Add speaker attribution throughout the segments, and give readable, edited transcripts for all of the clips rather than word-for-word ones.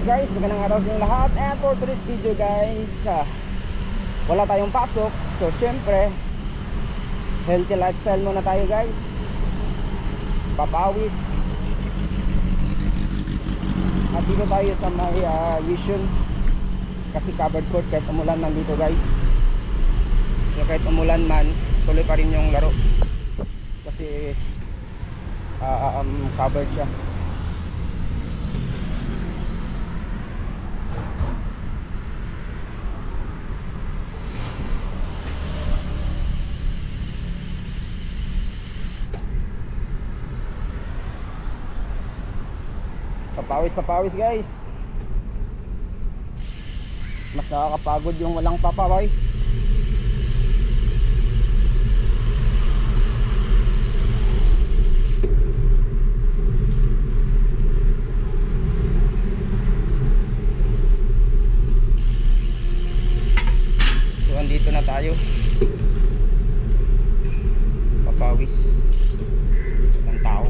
Speaker 1: guys, magandang araw sa inyong lahat. And for today's video guys, wala tayong pasok. So syempre, healthy lifestyle muna tayo guys. Papawis. At dito tayo sa may Yishun. Kasi covered court kahit umulan man dito guys. So kahit umulan man, tuloy pa rin yung laro. Kasi covered siya. Papawis guys. Mas nakakapagod yung walang papawis. So andito na tayo. Papawis ng tao.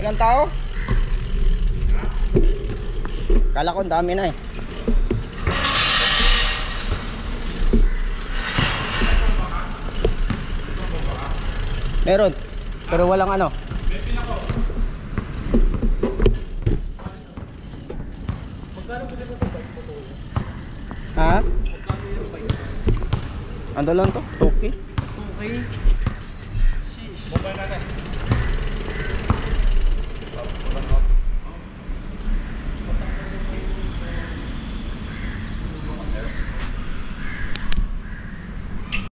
Speaker 1: Ilang tao? Kala ko ang dami na eh. Meron. Pero walang ano. Ha? Ando lang to? 2K?
Speaker 2: 2K? Sheesh. Mobile natin.